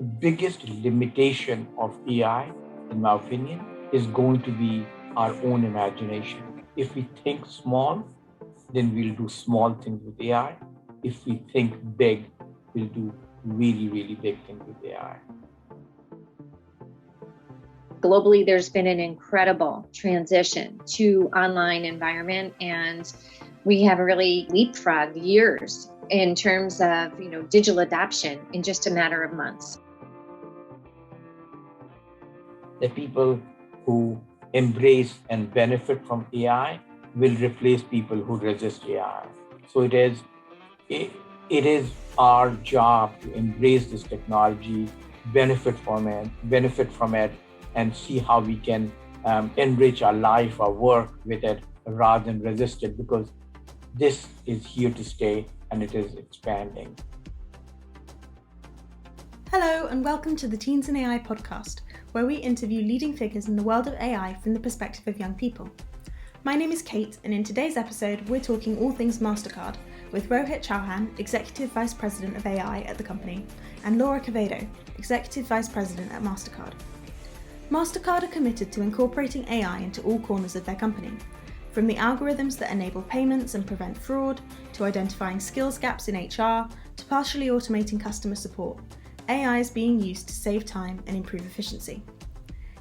biggest limitation of AI, in my opinion, is going to be our own imagination. If we think small, then we'll do small things with AI. If we think big, we'll do really, really big things with AI. Globally, there's been an incredible transition to online environment, and we have really leapfrogged years in terms of digital adoption in just a matter of months. The people who embrace and benefit from AI will replace people who resist AI. So it is our job to embrace this technology, benefit from it, and see how we can enrich our life, our work with it, rather than resist it, because this is here to stay and it is expanding. Hello and welcome to the Teens in AI podcast, where we interview leading figures in the world of AI from the perspective of young people. My name is Kate, and in today's episode we're talking all things Mastercard with Rohit Chauhan, Executive Vice President of AI at the company, and Laura Quevedo, Executive Vice President at Mastercard. Mastercard are committed to incorporating AI into all corners of their company, from the algorithms that enable payments and prevent fraud, to identifying skills gaps in HR, to partially automating customer support. AI is being used to save time and improve efficiency.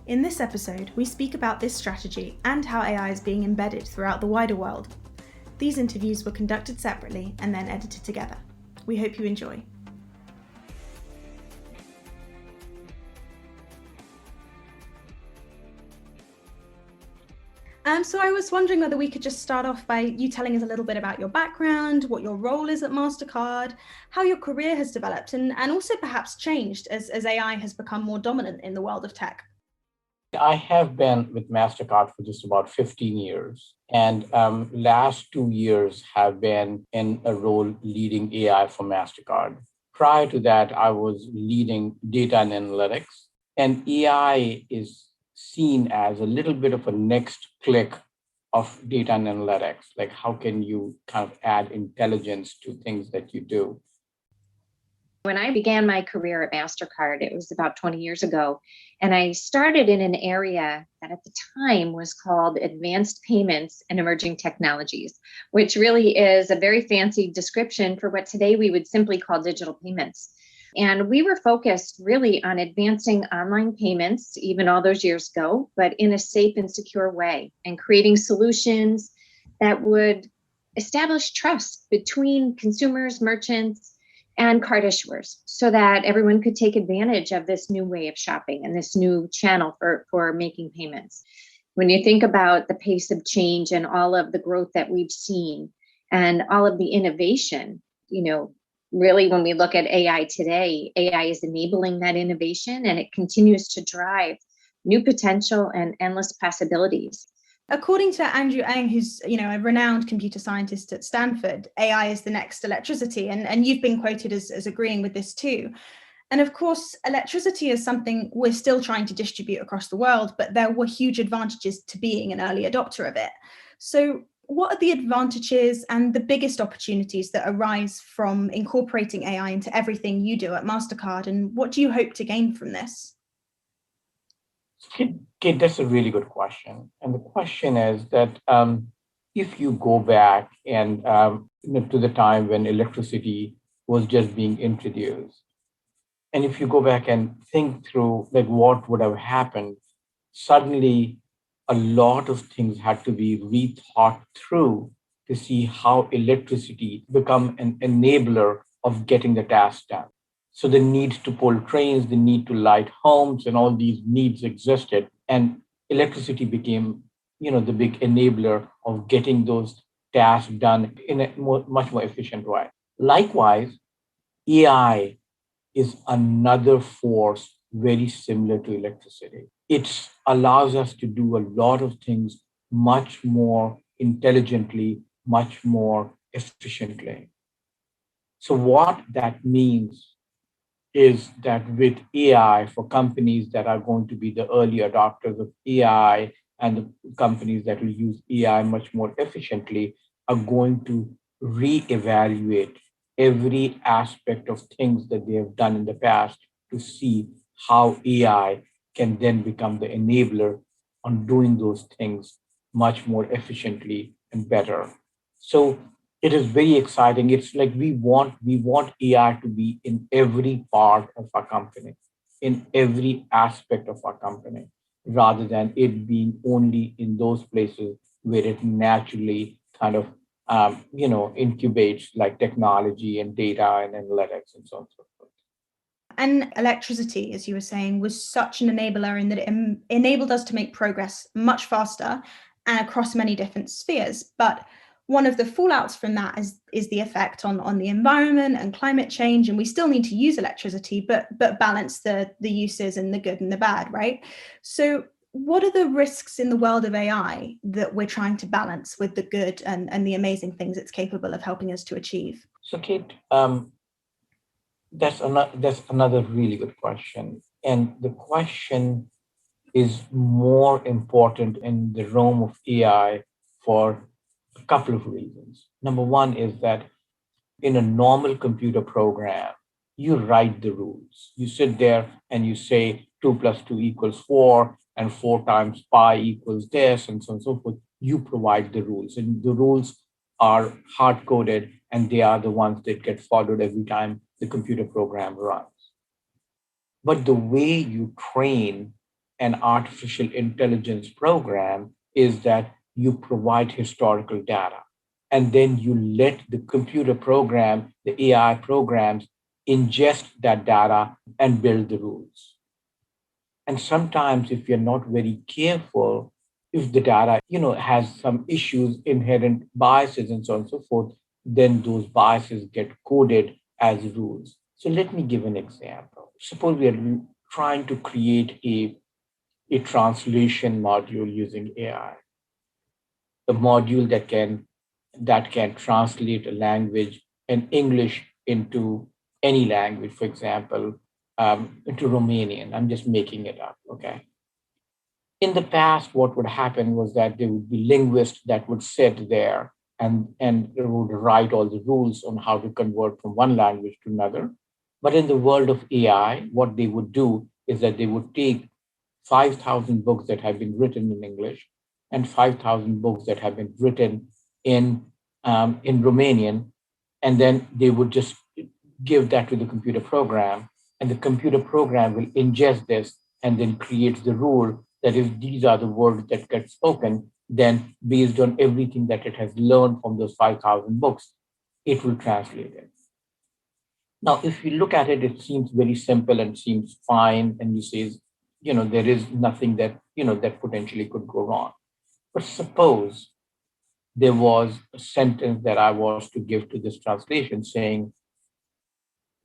In this episode, we speak about this strategy and how AI is being embedded throughout the wider world. These interviews were conducted separately and then edited together. We hope you enjoy. So I was wondering whether we could just start off by you telling us a little bit about your background, what your role is at Mastercard, how your career has developed, and also perhaps changed as AI has become more dominant in the world of tech. I have been with Mastercard for just about 15 years, and last 2 years have been in a role leading AI for Mastercard. Prior to that, I was leading data and analytics, and AI is seen as a little bit of a next click of data and analytics. Like, how can you kind of add intelligence to things that you do? When I began my career at Mastercard, it was about 20 years ago, and I started in an area that at the time was called Advanced Payments and Emerging Technologies, which really is a very fancy description for what today we would simply call digital payments. And we were focused really on advancing online payments, even all those years ago, but in a safe and secure way, and creating solutions that would establish trust between consumers, merchants, and card issuers so that everyone could take advantage of this new way of shopping and this new channel for making payments. When you think about the pace of change and all of the growth that we've seen and all of the innovation, really, when we look at AI today, AI is enabling that innovation, and it continues to drive new potential and endless possibilities. According to Andrew Ng, who's a renowned computer scientist at Stanford, AI is the next electricity, and you've been quoted as agreeing with this too. And of course, electricity is something we're still trying to distribute across the world, but there were huge advantages to being an early adopter of it. So what are the advantages and the biggest opportunities that arise from incorporating AI into everything you do at Mastercard, and what do you hope to gain from this? Kate, that's a really good question. And the question is that if you go back and to the time when electricity was just being introduced, and if you go back and think through like what would have happened, suddenly a lot of things had to be rethought through to see how electricity become an enabler of getting the task done. So the need to pull trains, the need to light homes, and all these needs existed. And electricity became, the big enabler of getting those tasks done in a much more efficient way. Likewise, AI is another force very similar to electricity. It allows us to do a lot of things much more intelligently, much more efficiently. So what that means is that with AI, for companies that are going to be the early adopters of AI and the companies that will use AI much more efficiently are going to reevaluate every aspect of things that they have done in the past to see how AI can then become the enabler on doing those things much more efficiently and better. So it is very exciting. It's like we want AI to be in every part of our company, in every aspect of our company, rather than it being only in those places where it naturally kind of incubates, like technology and data and analytics and so on and so forth. And electricity, as you were saying, was such an enabler in that it enabled us to make progress much faster and across many different spheres. But one of the fallouts from that is the effect on the environment and climate change. And we still need to use electricity, but balance the uses and the good and the bad, right? So what are the risks in the world of AI that we're trying to balance with the good and the amazing things it's capable of helping us to achieve? So, Kate, that's another really good question, and the question is more important in the realm of AI for a couple of reasons. Number one is that in a normal computer program, you write the rules. You sit there and you say 2 plus 2 equals 4, and 4 times pi equals this, and so on and so forth. You provide the rules, and the rules are hard coded, and they are the ones that get followed every time the computer program runs. But the way you train an artificial intelligence program is that you provide historical data, and then you let the computer program, the AI programs, ingest that data and build the rules. And sometimes, if you're not very careful, if the data, has some issues, inherent biases, and so on and so forth, then those biases get coded as rules. So let me give an example. Suppose we are trying to create a translation module using AI, a module that can translate a language in English into any language, for example, into Romanian. I'm just making it up, okay? In the past, what would happen was that there would be linguists that would sit there and they would write all the rules on how to convert from one language to another. But in the world of AI, what they would do is that they would take 5,000 books that have been written in English and 5,000 books that have been written in Romanian, and then they would just give that to the computer program, and the computer program will ingest this and then creates the rule that if these are the words that get spoken, then based on everything that it has learned from those 5,000 books, it will translate it. Now, if you look at it, it seems very simple and seems fine, and you say, there is nothing that potentially could go wrong. But suppose there was a sentence that I was to give to this translation saying,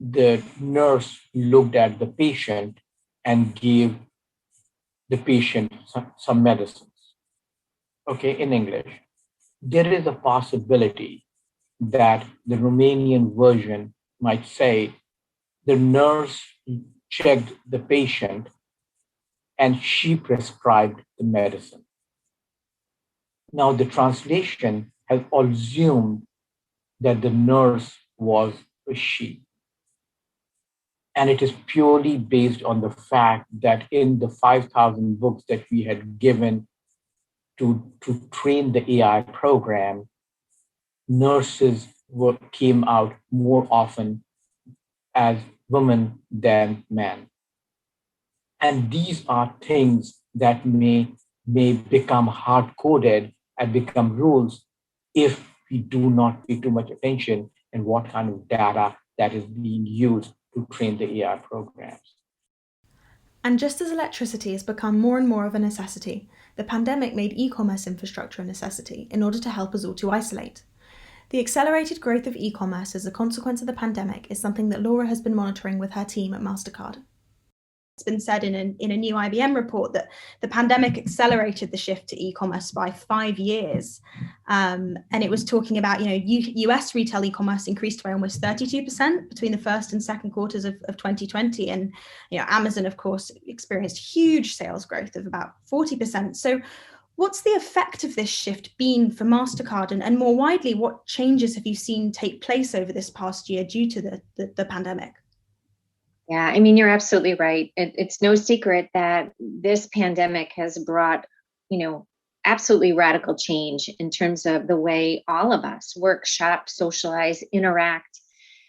the nurse looked at the patient and gave the patient some medicines. Okay, in English, there is a possibility that the Romanian version might say the nurse checked the patient and she prescribed the medicine. Now, the translation has assumed that the nurse was a she. And it is purely based on the fact that in the 5,000 books that we had given to train the AI program, nurses came out more often as women than men. And these are things that may become hard coded and become rules if we do not pay too much attention in what kind of data that is being used to train the AI programs. And just as electricity has become more and more of a necessity, the pandemic made e-commerce infrastructure a necessity in order to help us all to isolate. The accelerated growth of e-commerce as a consequence of the pandemic is something that Laura has been monitoring with her team at Mastercard. It's been said in a new IBM report that the pandemic accelerated the shift to e-commerce by 5 years. And it was talking about, US retail e-commerce increased by almost 32% between the first and second quarters of 2020. And, Amazon, of course, experienced huge sales growth of about 40%. So what's the effect of this shift been for Mastercard? And more widely, what changes have you seen take place over this past year due to the pandemic? Yeah, I mean, you're absolutely right. It's no secret that this pandemic has brought, you know, absolutely radical change in terms of the way all of us work, shop, socialize, interact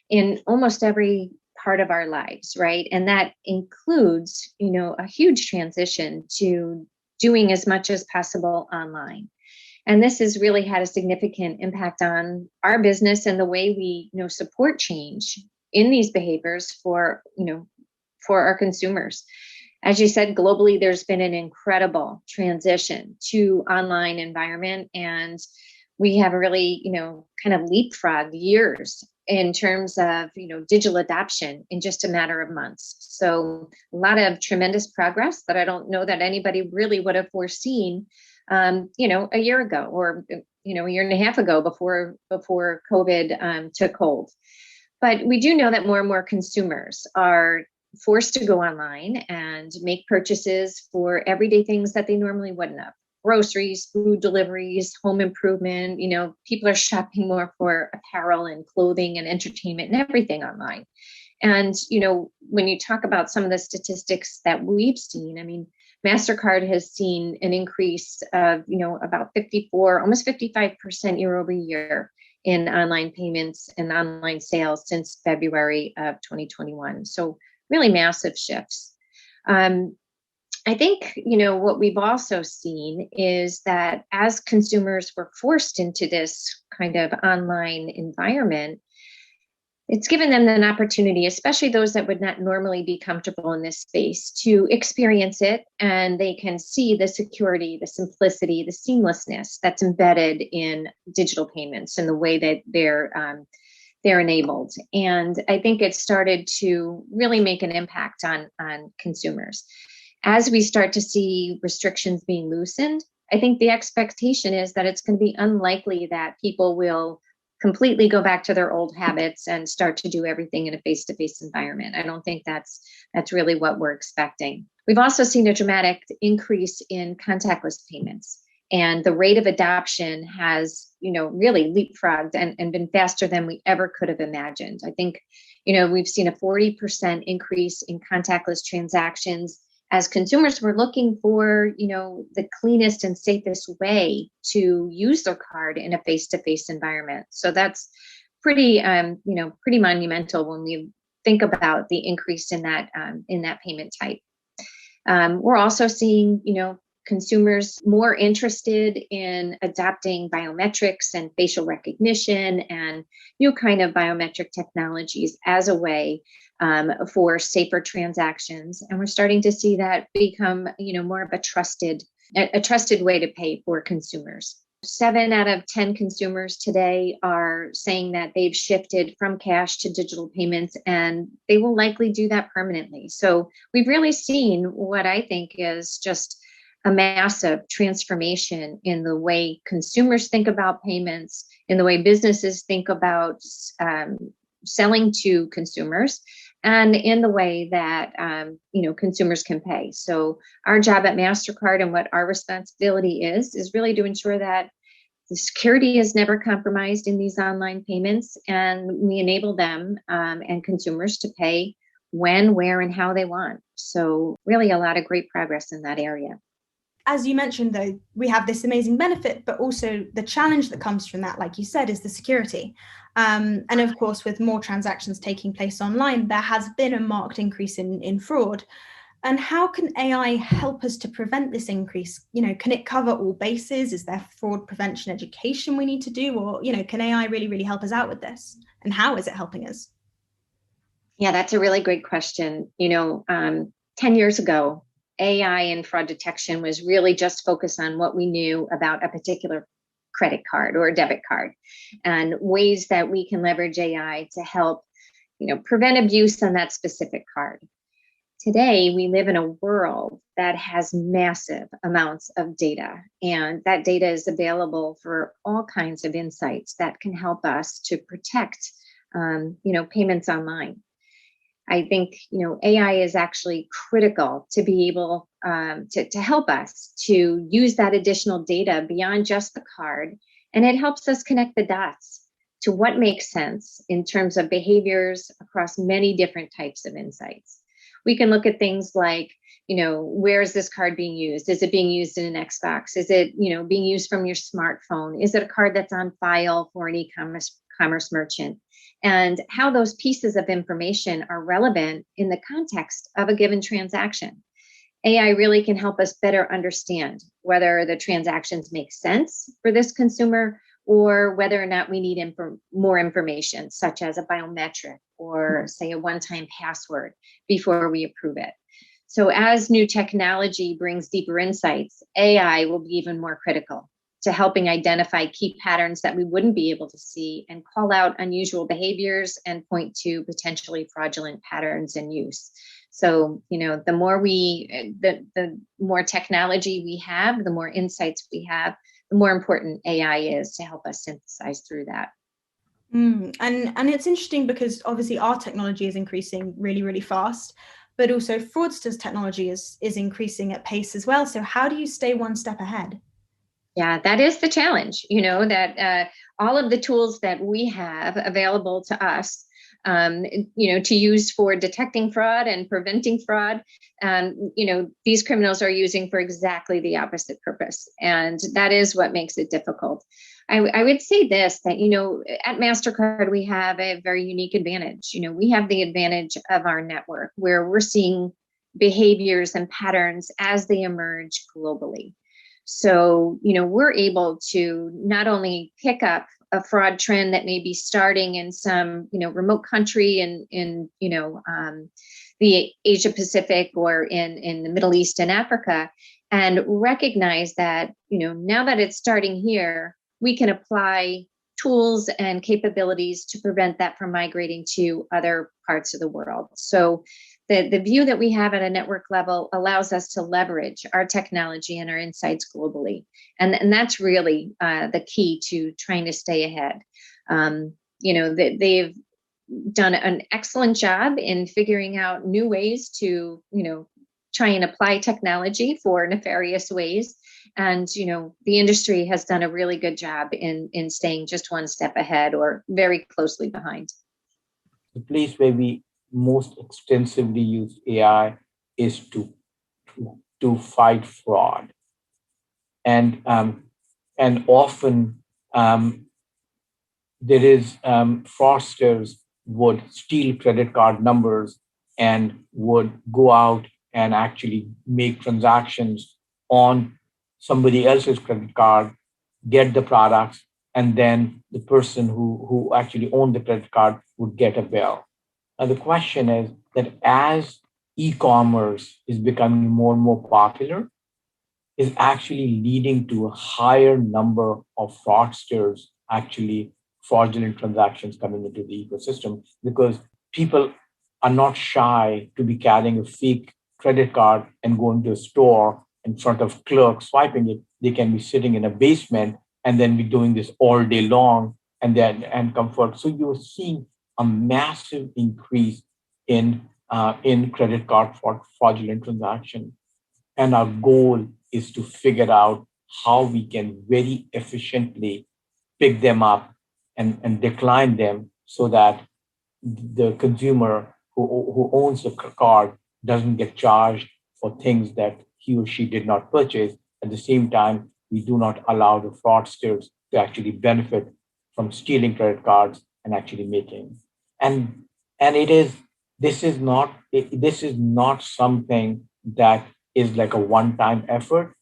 in almost every part of our lives, right? And that includes, a huge transition to doing as much as possible online. And this has really had a significant impact on our business and the way we, support change in these behaviors for our consumers. As you said, globally, there's been an incredible transition to online environment, and we have really, kind of leapfrogged years in terms of, digital adoption in just a matter of months. So a lot of tremendous progress that I don't know that anybody really would have foreseen, a year ago or, a year and a half ago before COVID took hold. But we do know that more and more consumers are forced to go online and make purchases for everyday things that they normally wouldn't have. Groceries, food deliveries, home improvement. People are shopping more for apparel and clothing and entertainment and everything online. And, when you talk about some of the statistics that we've seen, I mean, Mastercard has seen an increase of, about 54, almost 55% year over year in online payments and online sales since February of 2021. So really massive shifts. I think, what we've also seen is that as consumers were forced into this kind of online environment, it's given them an opportunity, especially those that would not normally be comfortable in this space, to experience it, and they can see the security, the simplicity, the seamlessness that's embedded in digital payments and the way that they're enabled. And I think it started to really make an impact on consumers. As we start to see restrictions being loosened, I think the expectation is that it's going to be unlikely that people will completely go back to their old habits and start to do everything in a face-to-face environment. I don't think that's really what we're expecting. We've also seen a dramatic increase in contactless payments, and the rate of adoption has, really leapfrogged and been faster than we ever could have imagined. I think, we've seen a 40% increase in contactless transactions as consumers were looking for, the cleanest and safest way to use their card in a face-to-face environment. So that's pretty monumental when we think about the increase in that payment type. We're also seeing, consumers more interested in adopting biometrics and facial recognition and new kind of biometric technologies as a way for safer transactions. And we're starting to see that become, more of a trusted way to pay for consumers. 7 out of 10 consumers today are saying that they've shifted from cash to digital payments, and they will likely do that permanently. So we've really seen what I think is just a massive transformation in the way consumers think about payments, in the way businesses think about selling to consumers, and in the way that consumers can pay. So our job at Mastercard and what our responsibility is really to ensure that the security is never compromised in these online payments, and we enable them and consumers to pay when, where, and how they want. So really a lot of great progress in that area. As you mentioned, though, we have this amazing benefit, but also the challenge that comes from that, like you said, is the security. And of course, with more transactions taking place online, there has been a marked increase in fraud. And how can AI help us to prevent this increase? Can it cover all bases? Is there fraud prevention education we need to do? Or, can AI really, really help us out with this? And how is it helping us? Yeah, that's a really great question. 10 years ago, AI and fraud detection was really just focused on what we knew about a particular credit card or a debit card and ways that we can leverage AI to help, prevent abuse on that specific card. Today, we live in a world that has massive amounts of data, and that data is available for all kinds of insights that can help us to protect, payments online. I think, AI is actually critical to be able to help us to use that additional data beyond just the card. And it helps us connect the dots to what makes sense in terms of behaviors across many different types of insights. We can look at things like, where is this card being used? Is it being used in an Xbox? Is it, being used from your smartphone? Is it a card that's on file for an e-commerce merchant? And how those pieces of information are relevant in the context of a given transaction. AI really can help us better understand whether the transactions make sense for this consumer or whether or not we need more information, such as a biometric or, say, a one-time password before we approve it. So as new technology brings deeper insights, AI will be even more critical to helping identify key patterns that we wouldn't be able to see and call out unusual behaviors and point to potentially fraudulent patterns in use. So, the more technology we have, the more insights we have, the more important AI is to help us synthesize through that. And it's interesting because obviously our technology is increasing really, really fast, but also fraudsters' technology is increasing at pace as well. So how do you stay one step ahead? Yeah, that is the challenge, that all of the tools that we have available to us, to use for detecting fraud and preventing fraud, these criminals are using for exactly the opposite purpose. And that is what makes it difficult. I would say this, that, at Mastercard, we have a very unique advantage. We have the advantage of our network where we're seeing behaviors and patterns as they emerge globally. So, we're able to not only pick up a fraud trend that may be starting in some, remote country in the Asia Pacific or in the Middle East and Africa, and recognize that, now that it's starting here, we can apply tools and capabilities to prevent that from migrating to other parts of the world. So the view that we have at a network level allows us to leverage our technology and our insights globally. And that's really the key to trying to stay ahead. They've done an excellent job in figuring out new ways to, try and apply technology for nefarious ways. And, the industry has done a really good job in staying just one step ahead or very closely behind. The place where we most extensively use AI is to fight fraud, and often there is fraudsters would steal credit card numbers and would go out and actually make transactions on somebody else's credit card, get the products, and then the person who actually owned the credit card would get a bill. Now, the question is that as e-commerce is becoming more and more popular, is actually leading to a higher number of fraudsters, actually fraudulent transactions coming into the ecosystem, because people are not shy to be carrying a fake credit card and going to a store in front of clerks swiping it. They can be sitting in a basement and then be doing this all day long and comfort. So you're seeing a massive increase in credit card fraudulent transaction. And our goal is to figure out how we can very efficiently pick them up and decline them so that the consumer who owns the card doesn't get charged for things that he or she did not purchase. At the same time, we do not allow the fraudsters to actually benefit from stealing credit cards and actually making. And it is this is not something that is like a one-time effort,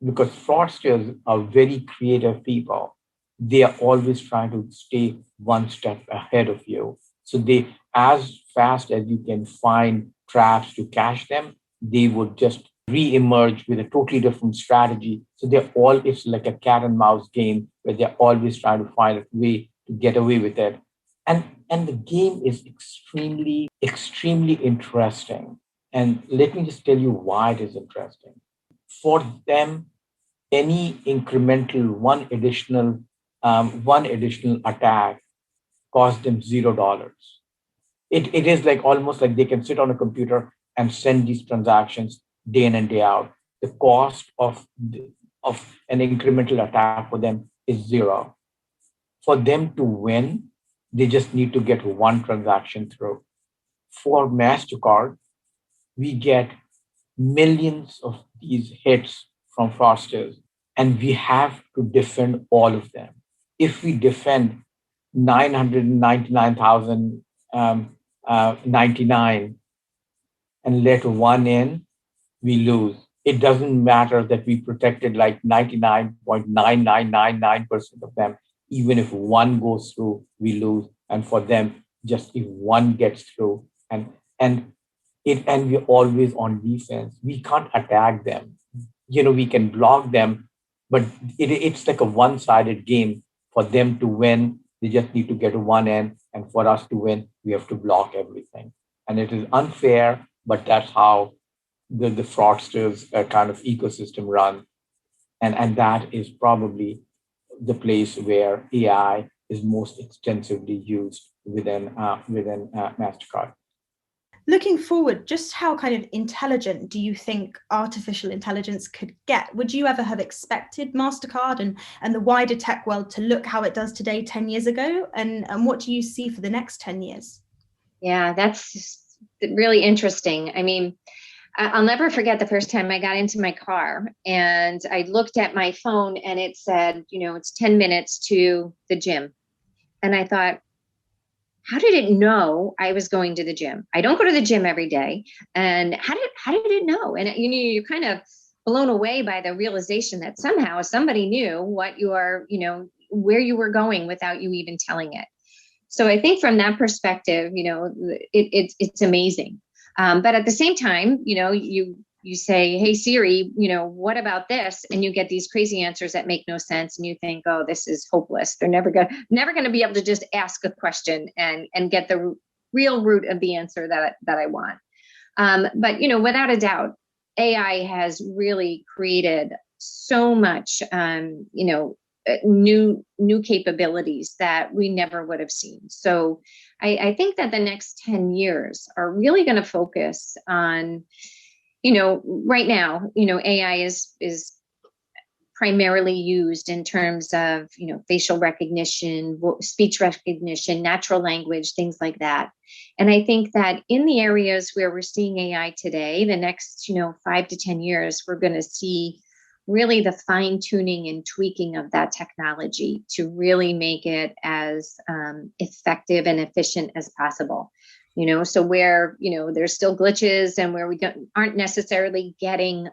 because fraudsters are very creative people. They are always trying to stay one step ahead of you. So they, as fast as you can find traps to catch them, they would just re-emerge with a totally different strategy. So it's like a cat and mouse game where they're always trying to find a way to get away with it. And the game is extremely interesting. And let me just tell you why it is interesting. For them, any incremental one additional attack cost them $0. It is like almost like they can sit on a computer and send these transactions day in and day out. The cost of an incremental attack for them is zero. For them to win, they just need to get one transaction through. For Mastercard, we get millions of these hits from fraudsters, and we have to defend all of them. If we defend 999,000 99 and let one in, we lose. It doesn't matter that we protected like 99.9999% of them. Even if one goes through, we lose. And for them, just if one gets through, and and we're always on defense. We can't attack them. We can block them, but it's like a one-sided game. For them to win, they just need to get to one end, and for us to win, we have to block everything. And it is unfair, but that's how the fraudsters kind of ecosystem run. And that is probably the place where AI is most extensively used within Mastercard. Looking forward, just how kind of intelligent do you think artificial intelligence could get? Would you ever have expected Mastercard and the wider tech world to look how it does today 10 years ago? And what do you see for the next 10 years? Yeah, that's really interesting. I mean, I'll never forget the first time I got into my car and I looked at my phone and it said, it's 10 minutes to the gym. And I thought, how did it know I was going to the gym? I don't go to the gym every day. And how did it know? And you're kind of blown away by the realization that somehow somebody knew what you are, where you were going without you even telling it. So I think from that perspective, it's amazing. But at the same time, you say, hey, Siri, what about this? And you get these crazy answers that make no sense. And you think, oh, this is hopeless. They're never going to be able to just ask a question and get the real root of the answer that I want. But, without a doubt, AI has really created so much, new capabilities that we never would have seen. So I think that the next 10 years are really going to focus on, right now, AI is primarily used in terms of, facial recognition, speech recognition, natural language, things like that. And I think that in the areas where we're seeing AI today, the next, 5 to 10 years, we're going to see really the fine tuning and tweaking of that technology to really make it as effective and efficient as possible. So where, there's still glitches and where we aren't necessarily getting,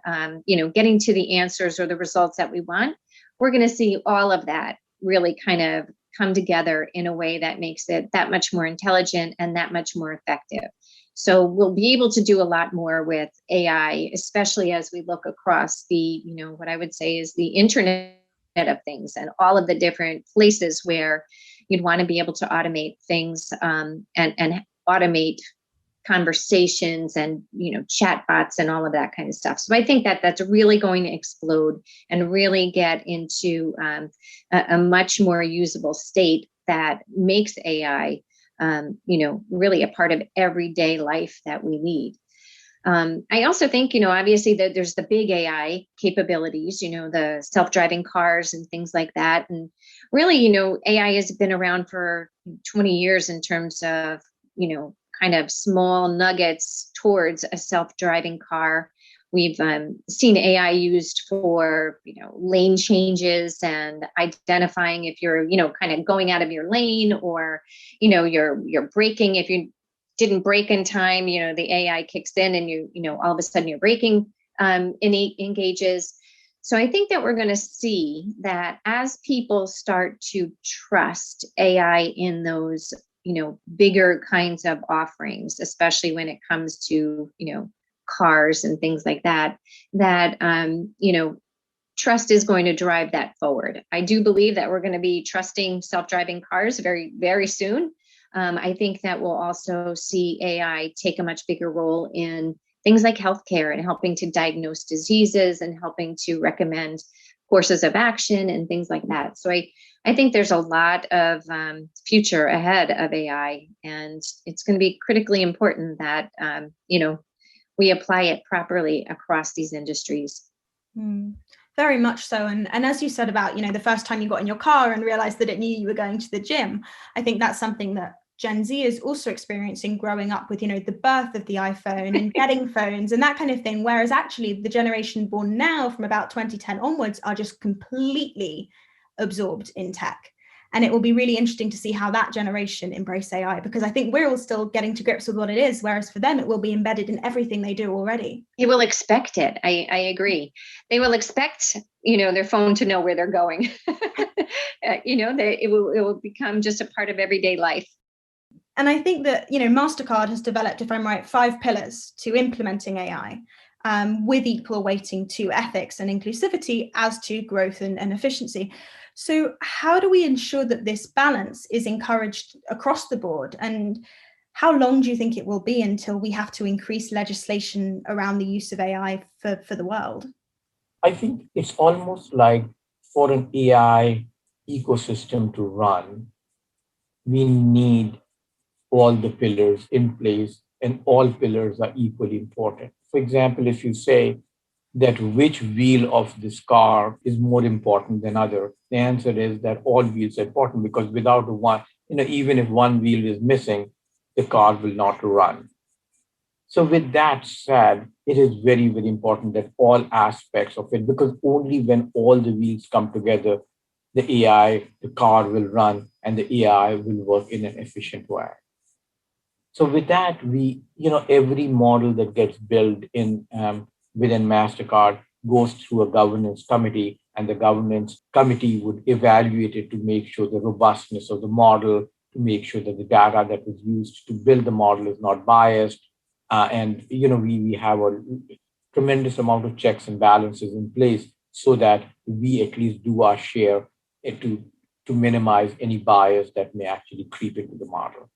getting to the answers or the results that we want, we're going to see all of that really kind of come together in a way that makes it that much more intelligent and that much more effective. So we'll be able to do a lot more with AI, especially as we look across the, what I would say is the Internet of Things and all of the different places where you'd want to be able to automate things and automate conversations and chat bots and all of that kind of stuff. So I think that that's really going to explode and really get into a much more usable state that makes AI really a part of everyday life that we lead. I also think, obviously that there's the big AI capabilities, the self-driving cars and things like that. And really, AI has been around for 20 years in terms of, kind of small nuggets towards a self-driving car. We've seen AI used for, lane changes and identifying if you're, kind of going out of your lane or, you're braking. If you didn't brake in time, the AI kicks in and all of a sudden your braking engages. So I think that we're going to see that as people start to trust AI in those, bigger kinds of offerings, especially when it comes to, cars and things like that, trust is going to drive that forward. I do believe that we're going to be trusting self-driving cars very, very soon. I think that we'll also see AI take a much bigger role in things like healthcare and helping to diagnose diseases and helping to recommend courses of action and things like that. So I think there's a lot of future ahead of AI, and it's going to be critically important that, we apply it properly across these industries. Very much so. And as you said about, the first time you got in your car and realized that it knew you were going to the gym, I think that's something that Gen Z is also experiencing growing up with, the birth of the iPhone and getting phones and that kind of thing. Whereas actually the generation born now from about 2010 onwards are just completely absorbed in tech. And it will be really interesting to see how that generation embrace AI, because I think we're all still getting to grips with what it is, whereas for them, it will be embedded in everything they do already. They will expect it. I agree. They will expect, their phone to know where they're going. It will become just a part of everyday life. And I think that, Mastercard has developed, if I'm right, 5 pillars to implementing AI, with equal weighting to ethics and inclusivity as to growth and efficiency. So how do we ensure that this balance is encouraged across the board? And how long do you think it will be until we have to increase legislation around the use of AI for the world? I think it's almost like for an AI ecosystem to run, we need all the pillars in place, and all pillars are equally important. For example, if you say that which wheel of this car is more important than other, the answer is that all wheels are important, because without one, even if one wheel is missing, the car will not run. So with that said, it is very, very important that all aspects of it, because only when all the wheels come together, the AI, the car will run and the AI will work in an efficient way. So with that, every model that gets built in within Mastercard goes through a governance committee, and the governance committee would evaluate it to make sure the robustness of the model, to make sure that the data that was used to build the model is not biased, and we have a tremendous amount of checks and balances in place so that we at least do our share to minimize any bias that may actually creep into the model.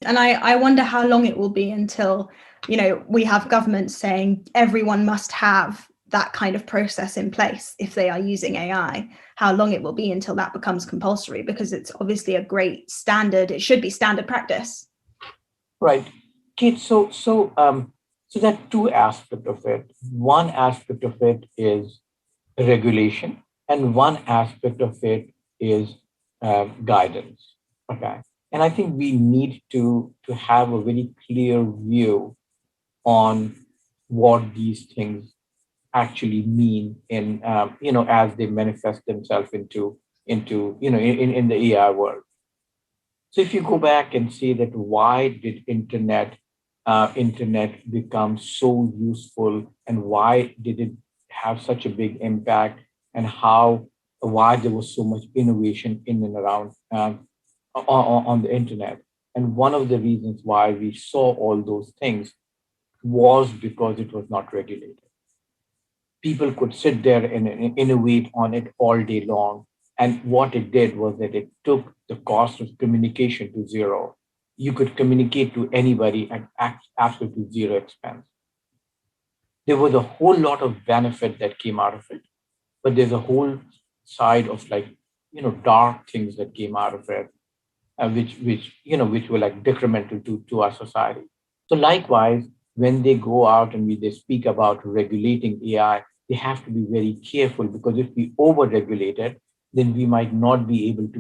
And I wonder how long it will be until, we have governments saying everyone must have that kind of process in place if they are using AI, how long it will be until that becomes compulsory, because it's obviously a great standard. It should be standard practice. Right. Kate, so there are two aspects of it. One aspect of it is regulation, and one aspect of it is guidance. Okay. And I think we need to have a very clear view on what these things actually mean in as they manifest themselves into in the AI world. So if you go back and see that why did internet become so useful, and why did it have such a big impact, and why there was so much innovation in and around on the internet. And one of the reasons why we saw all those things was because it was not regulated. People could sit there and innovate on it all day long. And what it did was that it took the cost of communication to zero. You could communicate to anybody at absolutely zero expense. There was a whole lot of benefit that came out of it, but there's a whole side of dark things that came out of it, which were like detrimental to our society. So likewise, when they go out and they speak about regulating AI, they have to be very careful, because if we over-regulate it, then we might not be able to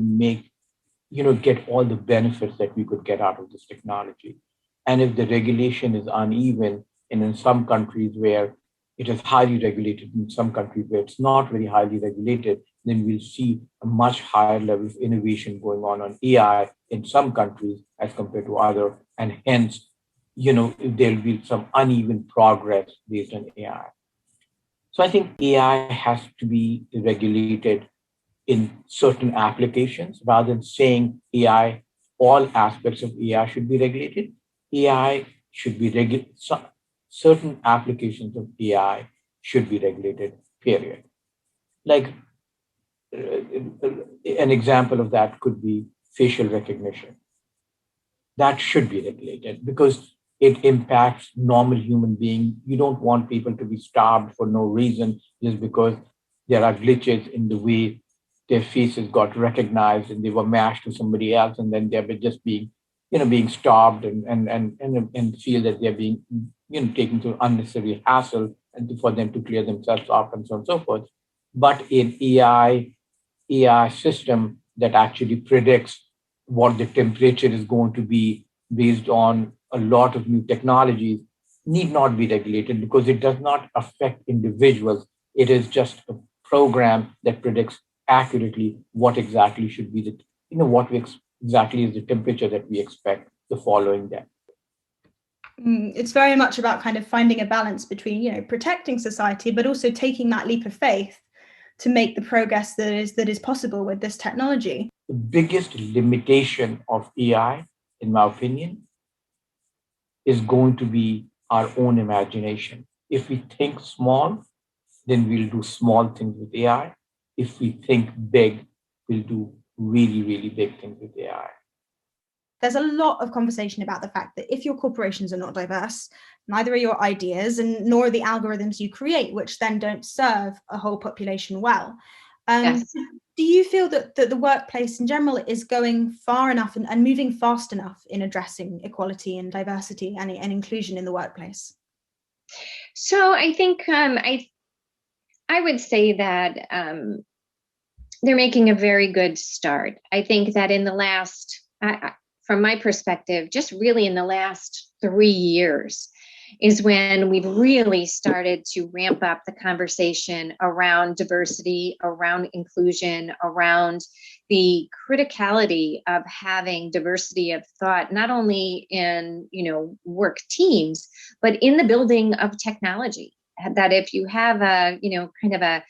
get all the benefits that we could get out of this technology. And if the regulation is uneven, and in some countries where it is highly regulated, in some countries where it's not very highly regulated, then we'll see a much higher level of innovation going on AI in some countries as compared to other, and hence, there'll be some uneven progress based on AI. So I think AI has to be regulated in certain applications rather than saying AI, all aspects of AI should be regulated. AI should be regulated. Certain applications of AI should be regulated, period. Like an example of that could be facial recognition. That should be regulated because it impacts normal human being. You don't want people to be starved for no reason just because there are glitches in the way their faces got recognized and they were matched to somebody else, and then they're just being starved and feel that they're being taken to unnecessary hassle and for them to clear themselves off and so on and so forth. but an AI system that actually predicts what the temperature is going to be based on a lot of new technologies need not be regulated because it does not affect individuals. It is just a program that predicts accurately what exactly should be the, exactly is the temperature that we expect the following day. It's very much about kind of finding a balance between, protecting society, but also taking that leap of faith to make the progress that is possible with this technology. The biggest limitation of AI, in my opinion, is going to be our own imagination. If we think small, then we'll do small things with AI. If we think big, we'll do really, really big things with AI. There's a lot of conversation about the fact that if your corporations are not diverse, neither are your ideas and nor are the algorithms you create, which then don't serve a whole population well. Yes. Do you feel that the workplace in general is going far enough and moving fast enough in addressing equality and diversity and inclusion in the workplace? So I think I would say that they're making a very good start. I think that in the last, from my perspective, just really in the last 3 years is when we've really started to ramp up the conversation around diversity, around inclusion, around the criticality of having diversity of thought, not only in, work teams, but in the building of technology. That if you have a, kind of a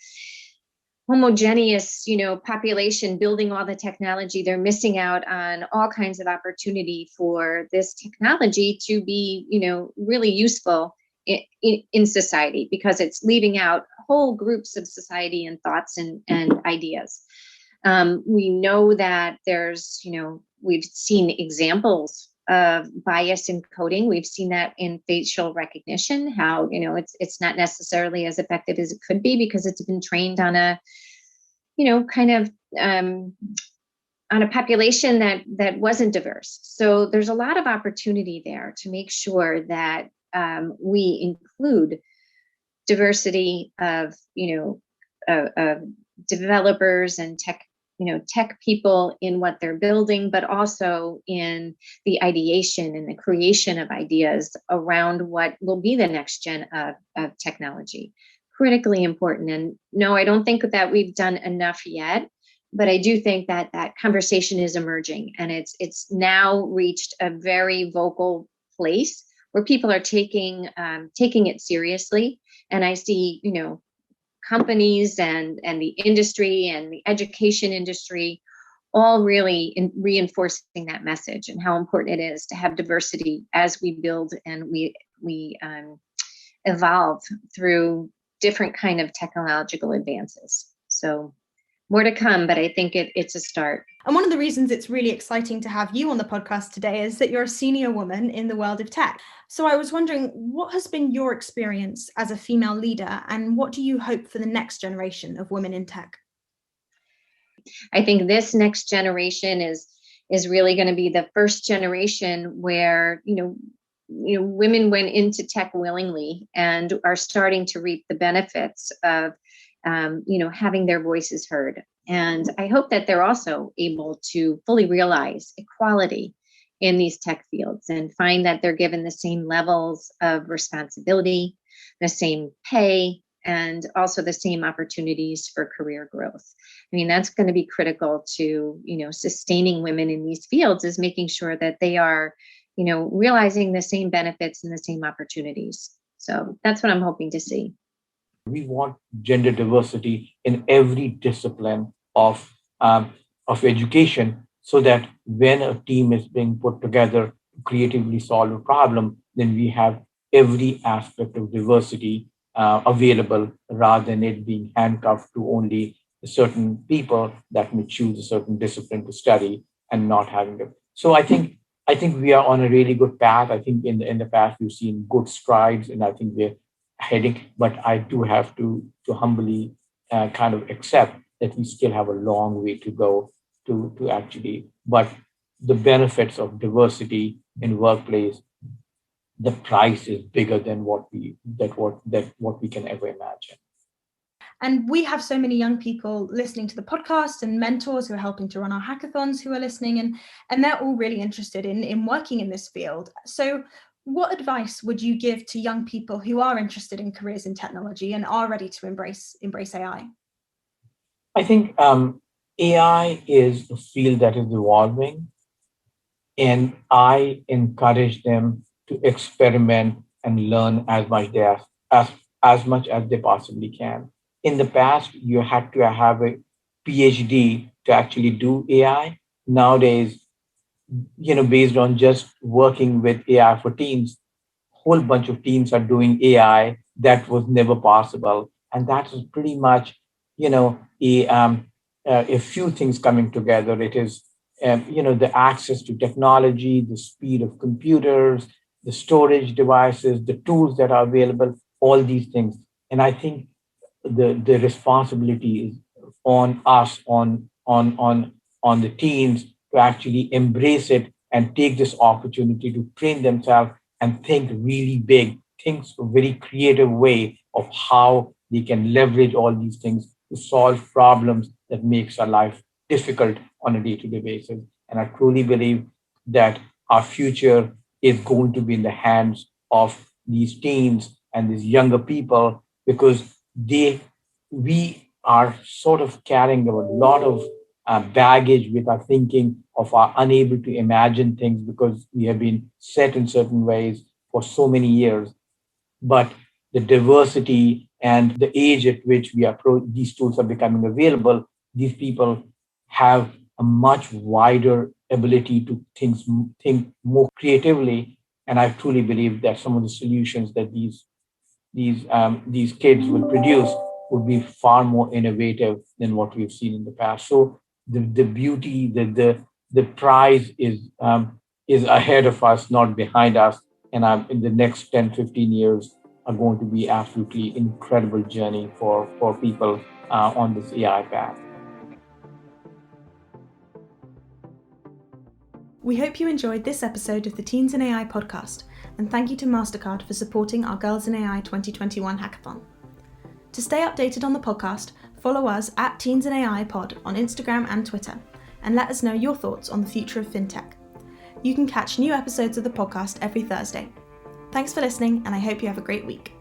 homogeneous, population building all the technology, they're missing out on all kinds of opportunity for this technology to be, really useful in society, because it's leaving out whole groups of society and thoughts and ideas. We know that there's, we've seen examples of bias in coding. We've seen that in facial recognition, how, it's not necessarily as effective as it could be because it's been trained on a, kind of on a population that wasn't diverse. So there's a lot of opportunity there to make sure that we include diversity of, of developers and tech people in what they're building, but also in the ideation and the creation of ideas around what will be the next gen of technology. Critically important. And no, I don't think that we've done enough yet, but I do think that that conversation is emerging, and it's now reached a very vocal place where people are taking it seriously. And I see, companies and the industry and the education industry all really reinforcing that message and how important it is to have diversity as we build and we evolve through different kind of technological advances. So more to come, but I think it's a start. And one of the reasons it's really exciting to have you on the podcast today is that you're a senior woman in the world of tech. So I was wondering, what has been your experience as a female leader, and what do you hope for the next generation of women in tech? I think this next generation is really going to be the first generation where, women went into tech willingly and are starting to reap the benefits of having their voices heard. And I hope that they're also able to fully realize equality in these tech fields and find that they're given the same levels of responsibility, the same pay, and also the same opportunities for career growth. I mean, that's going to be critical to, sustaining women in these fields, is making sure that they are, realizing the same benefits and the same opportunities. So that's what I'm hoping to see. We want gender diversity in every discipline of education, so that when a team is being put together to creatively solve a problem, then we have every aspect of diversity available, rather than it being handcuffed to only certain people that may choose a certain discipline to study and not having it. So I think we are on a really good path. I think in the past we've seen good strides, and I think we're heading, but I do have to humbly kind of accept that we still have a long way to go to actually, but the benefits of diversity in workplace, the price is bigger than what we can ever imagine. And we have so many young people listening to the podcast and mentors who are helping to run our hackathons who are listening, and they're all really interested in working in this field. So what advice would you give to young people who are interested in careers in technology and are ready to embrace AI? I think AI is a field that is evolving, and I encourage them to experiment and learn as as much as they possibly can. In the past, you had to have a PhD to actually do AI. Nowadays, based on just working with AI for teams, whole bunch of teams are doing AI that was never possible, and that is pretty much, a few things coming together. It is, the access to technology, the speed of computers, the storage devices, the tools that are available, all these things. And I think the responsibility is on us, on the teens to actually embrace it and take this opportunity to train themselves and think really big, think a very creative way of how they can leverage all these things to solve problems that makes our life difficult on a day-to-day basis. And I truly believe that our future is going to be in the hands of these teens and these younger people, because they we are sort of carrying a lot of baggage with our thinking of our unable to imagine things because we have been set in certain ways for so many years. But the diversity and the age at which these tools are becoming available, these people have a much wider ability to think more creatively. And I truly believe that some of the solutions that these kids would produce would be far more innovative than what we've seen in the past. So the beauty, the prize is ahead of us, not behind us. And in the next 10, 15 years are going to be absolutely incredible journey for people on this AI path. We hope you enjoyed this episode of the Teens in AI podcast, and thank you to Mastercard for supporting our Girls in AI 2021 hackathon. To stay updated on the podcast, follow us at Teens in AI Pod on Instagram and Twitter, and let us know your thoughts on the future of fintech. You can catch new episodes of the podcast every Thursday. Thanks for listening, and I hope you have a great week.